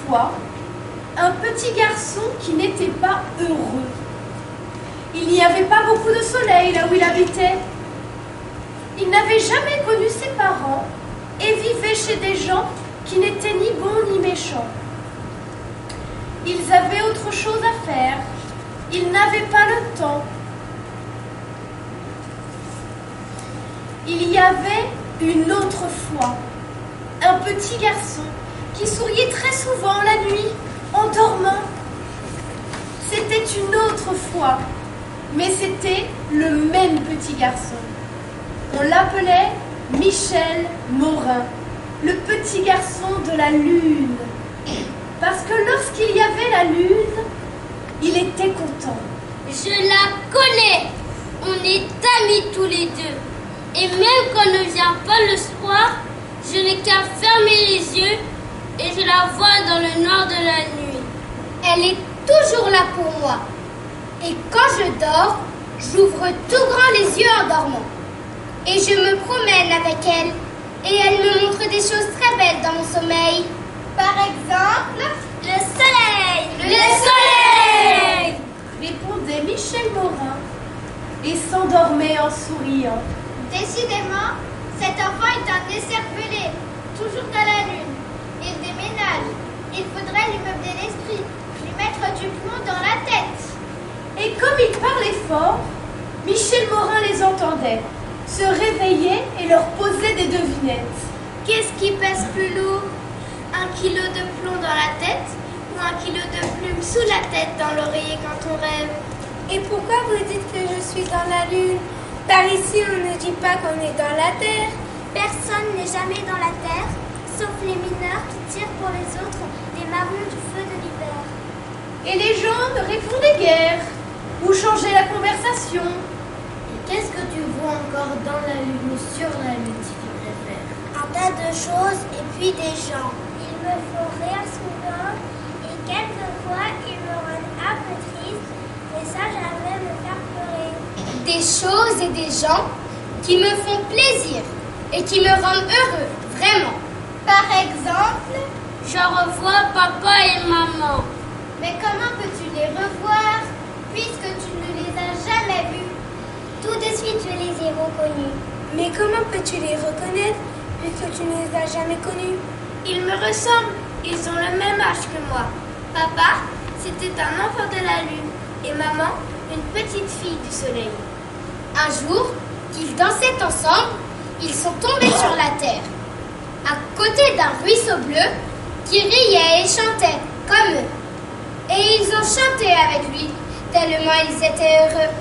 fois un petit garçon qui n'était pas heureux. Il n'y avait pas beaucoup de soleil là où il habitait. Il n'avait jamais connu ses parents et vivait chez des gens qui n'étaient ni bons ni méchants. Ils avaient autre chose à faire. Ils n'avaient pas le temps. Il y avait une autre fois un petit garçon qui souriait très souvent la nuit en dormant. C'était une autre fois, mais c'était le même petit garçon. On l'appelait Michel Morin, le petit garçon de la lune. Parce que lorsqu'il y avait la lune, il était content. Je la connais. On est amis tous les deux. Et même quand ne vient pas le soir, je n'ai qu'à fermer les yeux et je la vois dans le noir de la nuit. Elle est toujours là pour moi. Et quand je dors, j'ouvre tout grand les yeux en dormant. Et je me promène avec elle. Et elle me montre des choses très belles dans mon sommeil. Par exemple, le soleil. Le soleil! Répondait Michel Morin et s'endormait en souriant. Décidément, cet enfant est un écervelé, toujours à la lune. Il déménage. Il faudrait lui meubler l'esprit, lui mettre du plomb dans la tête. Et comme il parlait fort, Michel Morin les entendait se réveiller et leur poser des devinettes. Qu'est-ce qui pèse plus lourd? 1 kilo de plomb dans la tête ou 1 kilo de plume sous la tête dans l'oreiller quand on rêve? Et pourquoi vous dites que je suis dans la lune? Par ici, on ne dit pas qu'on est dans la terre. Personne n'est jamais dans la terre, sauf les mineurs qui tirent pour les autres des marrons du feu de l'hiver. Et les gens ne répondaient guère ou changeaient la conversation. Et qu'est-ce que tu vois encore dans la lune ou sur la lune si tu préfères? Un tas de choses et puis des gens. Ils me font rire souvent et quelquefois ils me rendent un peu triste, mais ça jamais me faire pleurer. Des choses et des gens qui me font plaisir et qui me rendent heureux, vraiment. Par exemple, Je revois papa et maman. mais comment peux-tu les revoir puisque tu ne les as jamais vus? Tout de suite je les ai reconnus. Mais comment peux-tu les reconnaître puisque tu ne les as jamais connus? Ils me ressemblent, ils ont le même âge que moi. Papa, c'était un enfant de la lune et maman, une petite fille du soleil. Un jour, qu'ils dansaient ensemble, ils sont tombés sur la terre, à côté d'un ruisseau bleu qui riait et chantait comme eux. Et ils ont chanté avec lui, tellement ils étaient heureux.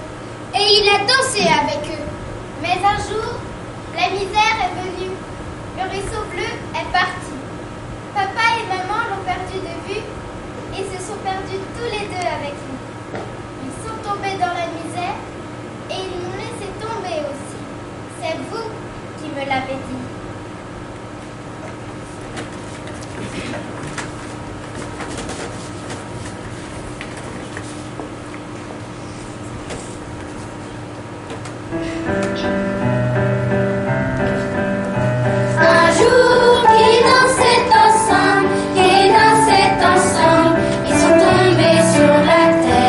Et il a dansé avec eux. Mais un jour, la misère est venue. Le ruisseau bleu est parti. Papa et maman l'ont perdu de vue et se sont perdus tous les deux avec lui. Ils sont tombés dans la misère et ils m'ont laissé tomber aussi. C'est vous qui me l'avez dit. Un jour qu'ils dansaient ensemble, ils sont tombés sur la terre.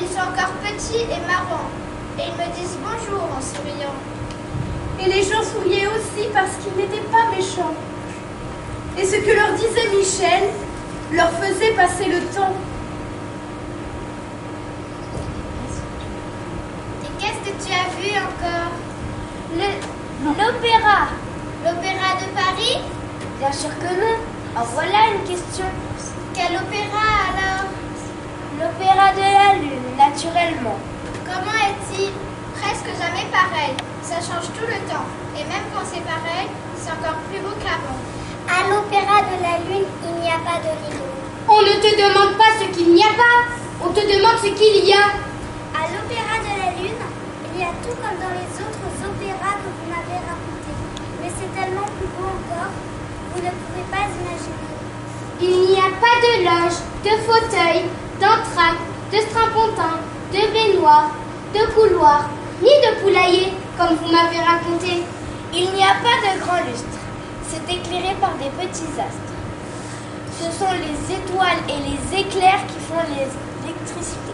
ils sont encore petits et marrants. Et ils me disent bonjour en souriant. Et les gens souriaient aussi parce qu'ils n'étaient pas méchants. Et ce que leur disait Michel leur faisait passer le temps. Et qu'est-ce que tu as vu encore? L'opéra. L'opéra de Paris? Bien sûr que non. En voilà une question. Quel opéra alors? L'opéra de la Lune, naturellement. Comment est-il? Presque jamais pareil. Ça change tout le temps. Et même quand c'est pareil, c'est encore plus beau qu'avant. À l'opéra de la Lune, il n'y a pas de rideau. On ne te demande pas ce qu'il n'y a pas. On te demande ce qu'il y a. À l'opéra de la Lune, il y a tout comme dans les autres opéras que vous m'avez racontés. Mais c'est tellement plus beau encore, vous ne pouvez pas imaginer. Il n'y a pas de loge, de fauteuil, d'entracte, de strapontin, de baignoire, de couloir, ni de poulailler, comme vous m'avez raconté. Il n'y a pas de grand lustre. C'est éclairé par des petits astres. Ce sont les étoiles et les éclairs qui font l'électricité.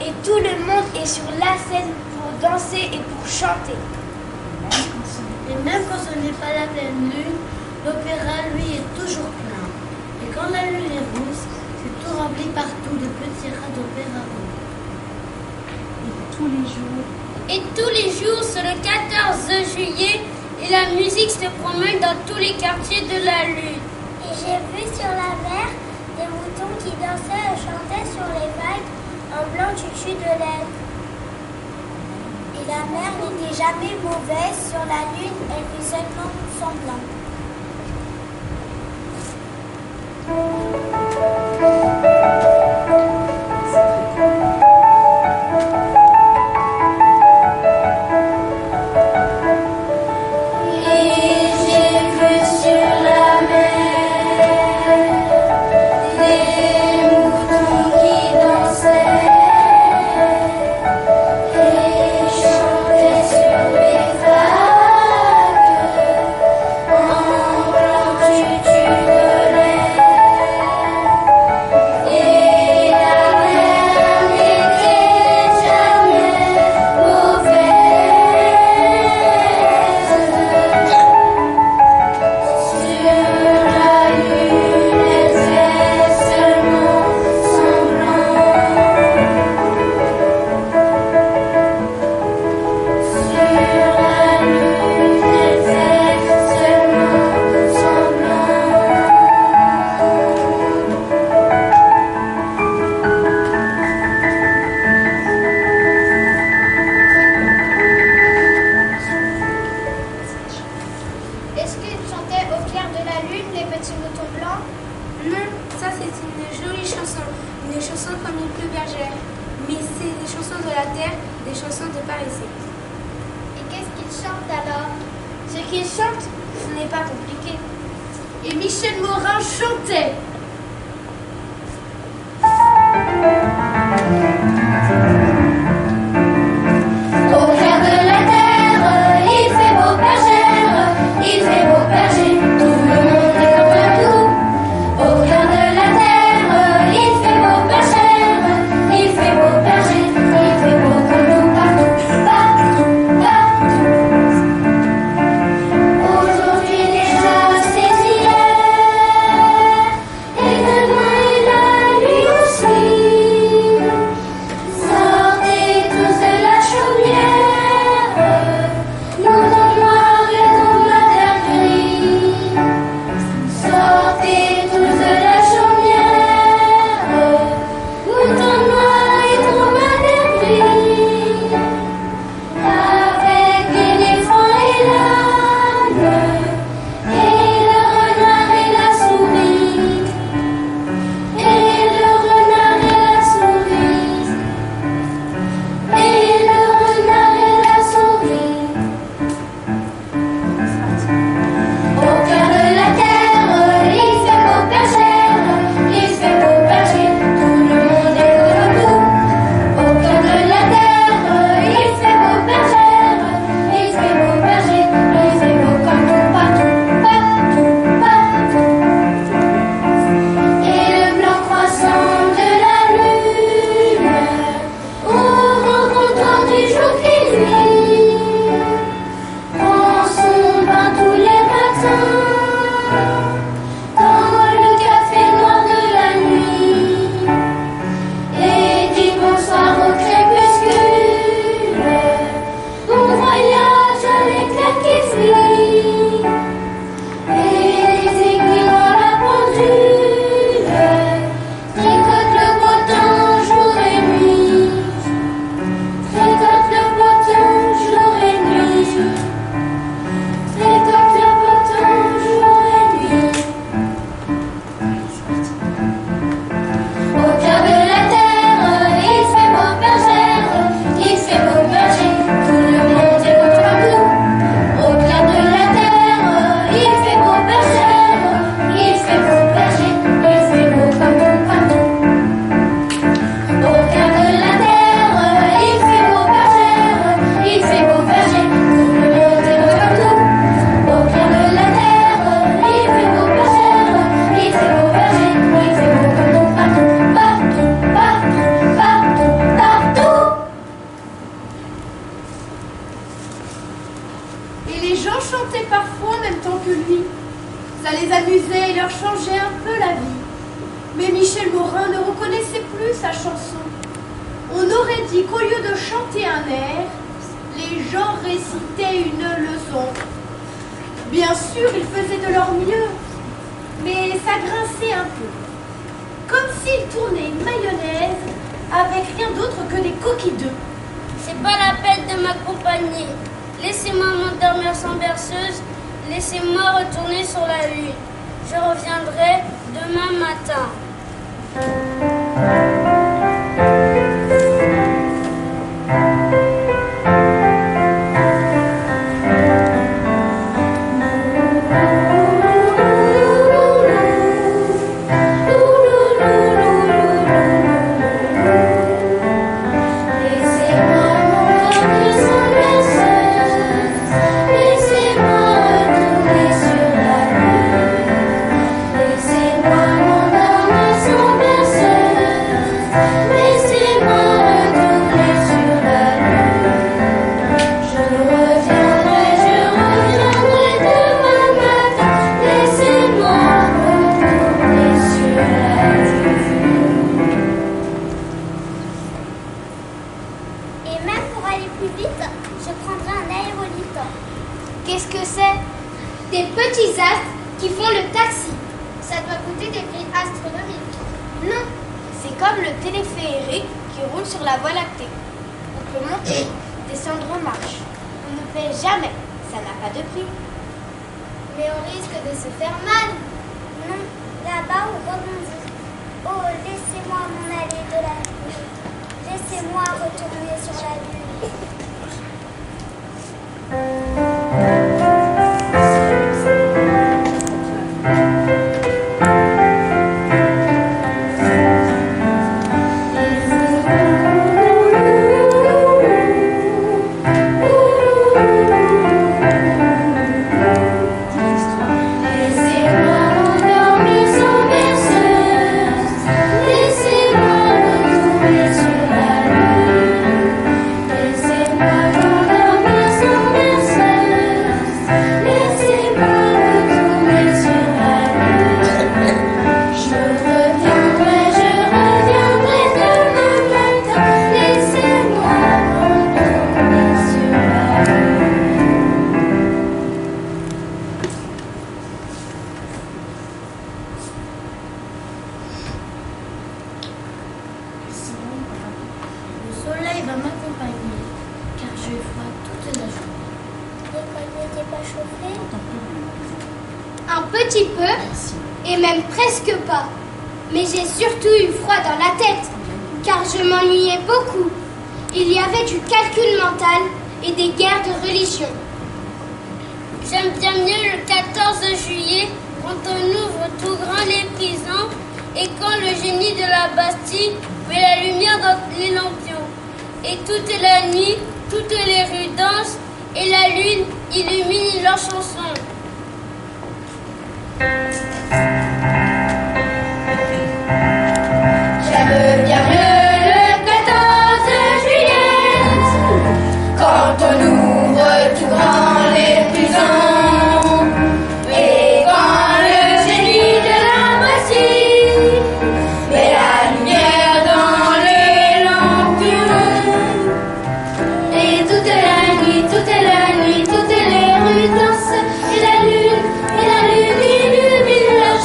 Et tout le monde est sur la scène pour danser et pour chanter. Et même quand ce n'est pas la pleine lune, l'opéra, lui, est toujours plein. Et quand la lune est rousse, c'est tout rempli partout de petits rats d'opéra rouge. Et tous les jours, c'est le 14 juillet, et la musique se promène dans tous les quartiers de la Lune. Et j'ai vu sur la mer des moutons qui dansaient et chantaient sur les vagues en blanc tutu de laine. Et la mer n'était jamais mauvaise sur la Lune, elle fait seulement semblant. Et Michel Morin chantait. Au cœur de la terre, il fait beau bergère, il fait beau berger, tout le monde est contre tout. Au cœur de la terre, il fait beau bergère, il fait beau berger, il fait beau comme tout partout, partout, partout. Aujourd'hui déjà c'est hier, Mais Michel Morin ne reconnaissait plus sa chanson. On aurait dit qu'au lieu de chanter un air, les gens récitaient une leçon. Bien sûr, ils faisaient de leur mieux, mais ça grinçait un peu. Comme s'ils tournaient une mayonnaise avec rien d'autre que des coquilles d'œufs. C'est pas la peine de m'accompagner. Laissez-moi m'endormir sans berceuse. Laissez-moi retourner sur la lune. Je reviendrai demain matin. Qu'est-ce que c'est? Des petits astres qui font le taxi. Ça doit coûter des prix astronomiques. Non, c'est comme le téléphérique qui roule sur la Voie lactée. On peut monter, descendre en marche. On ne paie jamais, ça n'a pas de prix. Mais on risque de se faire mal. Non, là-bas on rebondit. Oh, laissez-moi m'en aller de la lune. Laissez-moi retourner sur la lune. Un petit peu, et même presque pas. Mais j'ai surtout eu froid dans la tête, car je m'ennuyais beaucoup. Il y avait du calcul mental et des guerres de religion. J'aime bien mieux le 14 juillet, quand on ouvre tout grand les prisons et quand le génie de la Bastille met la lumière dans les lampions. Et toute la nuit, toutes les rues dansent et la lune illumine leurs chansons. J'aime bien mieux le 14 juillet, quand on ouvre tout grand les prisons, et quand le génie de la Bastille met la lumière dans les lampions. Et toute la nuit, toutes les rues dansent, et la lune illumine leur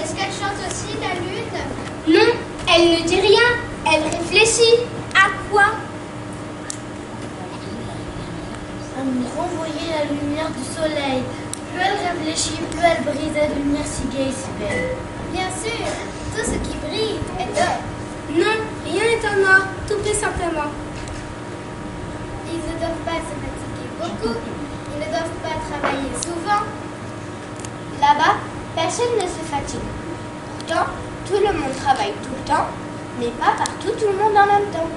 Est-ce qu'elle chante aussi, la lune? Non, elle ne dit rien. Elle réfléchit. À quoi? À nous renvoyer la lumière du soleil. Plus elle réfléchit, plus elle brise la lumière si gaie et si belle. Bien sûr, tout ce qui brille est d'or. Non, rien n'est en or, tout plus simplement. Ils ne doivent pas se fatiguer beaucoup. Ils ne doivent pas travailler souvent. Là-bas, personne ne se fatigue. Pourtant, tout le monde travaille tout le temps, mais pas partout tout le monde en même temps.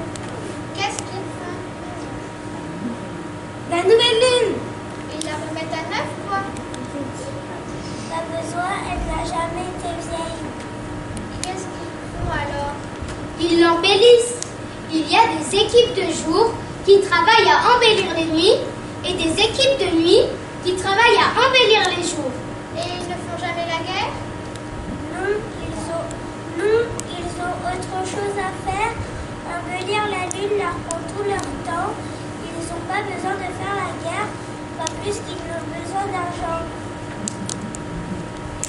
Qu'est-ce qu'ils font? La nouvelle lune! Ils la remettent à neuf, quoi. Pas besoin, elle n'a jamais été vieille. Et qu'est-ce qu'ils font alors? Ils l'embellissent. Il y a des équipes de jour qui travaillent à embellir les nuits et des équipes de nuit qui travaillent à embellir les jours. Et ils ne font jamais la guerre? Non, ils ont autre chose à faire. Embellir la lune leur prend tout leur temps. Ils n'ont pas besoin de faire la guerre, pas plus qu'ils n'ont besoin d'argent.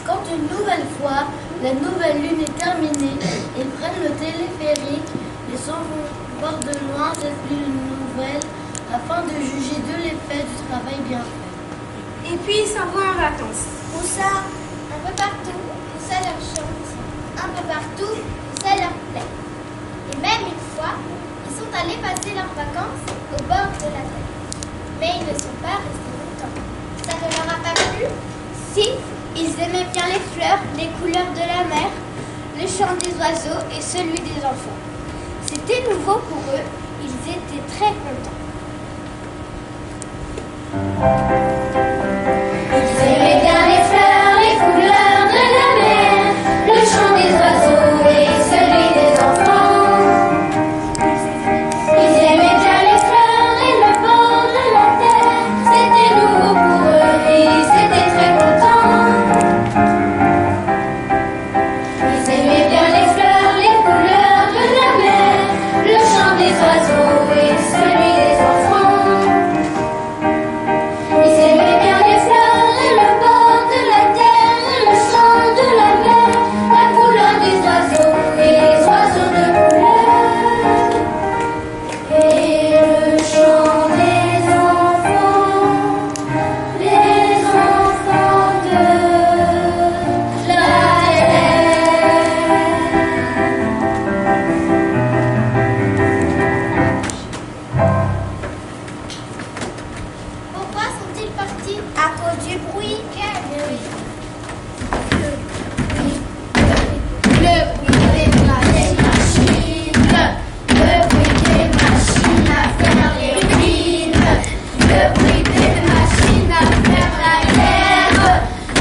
Quand une nouvelle fois, la nouvelle lune est terminée, ils prennent le téléphérique et s'en vont voir de loin cette lune nouvelle afin de juger de l'effet du travail bien fait. Et puis ils s'en vont en vacances. Où ça? Un peu partout où ça leur chante. Un peu partout où ça leur plaît. Et même une fois, ils sont allés passer leurs vacances au bord de la mer. Mais ils ne sont pas restés longtemps. Ça ne leur a pas plu? Si, ils aimaient bien les fleurs, les couleurs de la mer, le chant des oiseaux et celui des enfants. C'était nouveau pour eux, ils étaient très contents. Ils aimaient bien les fleurs, les couleurs de la mer, le chant des oiseaux et celui des enfants. Ils aimaient bien les fleurs et le bord de la terre. C'était nouveau pour eux et ils étaient très contents. Ils aimaient bien les fleurs, les couleurs de la mer, le chant des oiseaux et celui des enfants. Ils aimaient bien les fleurs et le bord de la terre, et le chant de la mer, la couleur des oiseaux et les oiseaux de couleur, et le chant des enfants de la terre. Pourquoi sont-ils partis? À cause du bruit, Quel bruit? le bruit des machines, le bruit des machines à faire les ruines, le bruit des machines à faire la guerre,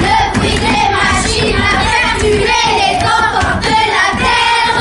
le bruit des machines à faire tuer les enfants de la terre.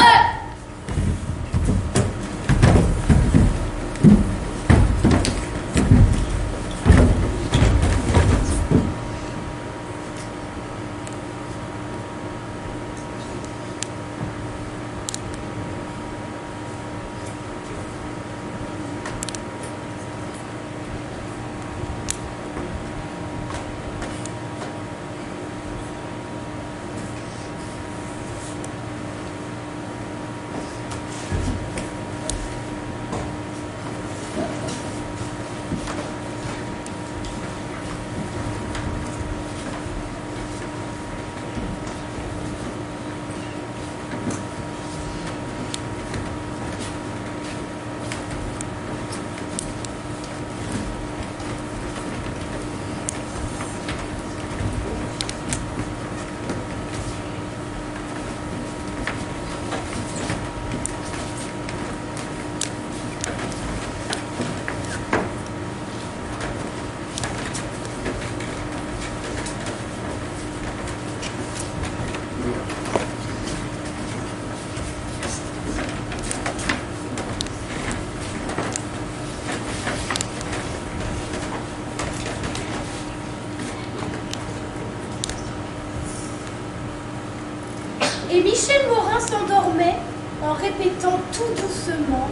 Et Michel Morin s'endormait en répétant tout doucement: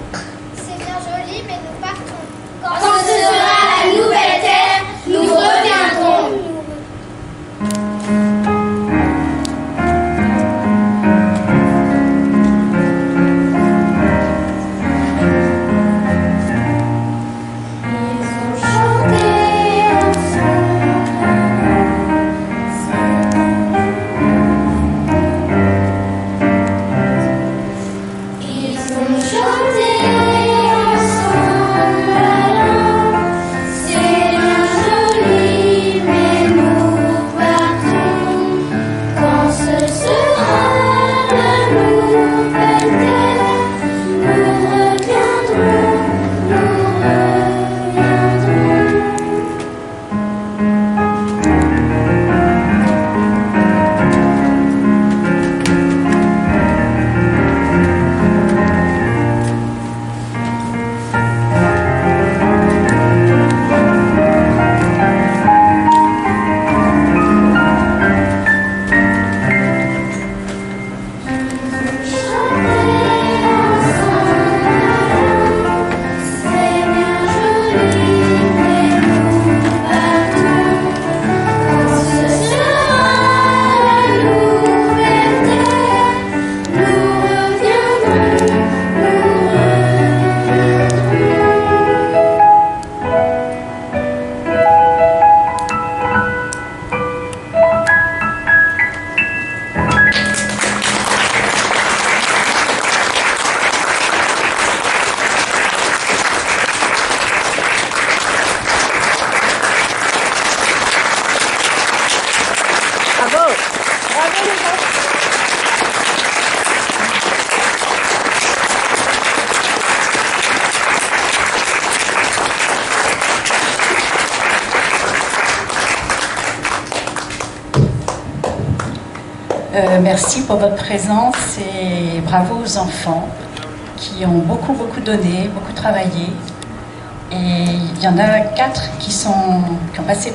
C'est bien joli, mais nous partons. Quand ce sera la nouvelle terre, nous reviendrons. Merci pour votre présence et bravo aux enfants qui ont beaucoup donné, beaucoup travaillé. Et il y en a 4 qui ont passé...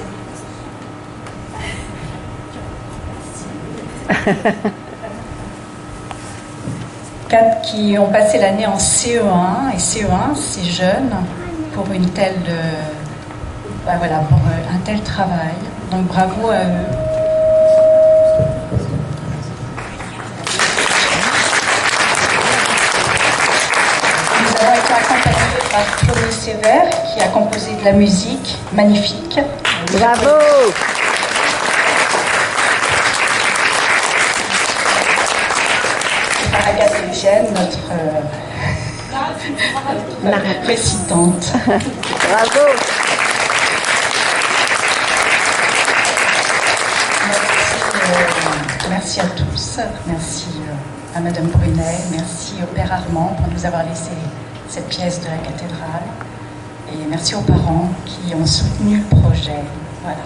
4 qui ont passé l'année en CE1, et CE1 c'est jeune pour une telle, voilà, pour un tel travail. Donc bravo à eux. Nous avons été accompagnés par Chloé Sévère qui a composé de la musique magnifique. Bravo! Agathe Eugène, notre récitante. Bravo! Merci à tous. Merci à Madame Brunet. Merci au Père Armand pour nous avoir laissé cette pièce de la cathédrale. Et merci aux parents qui ont soutenu le projet. Voilà.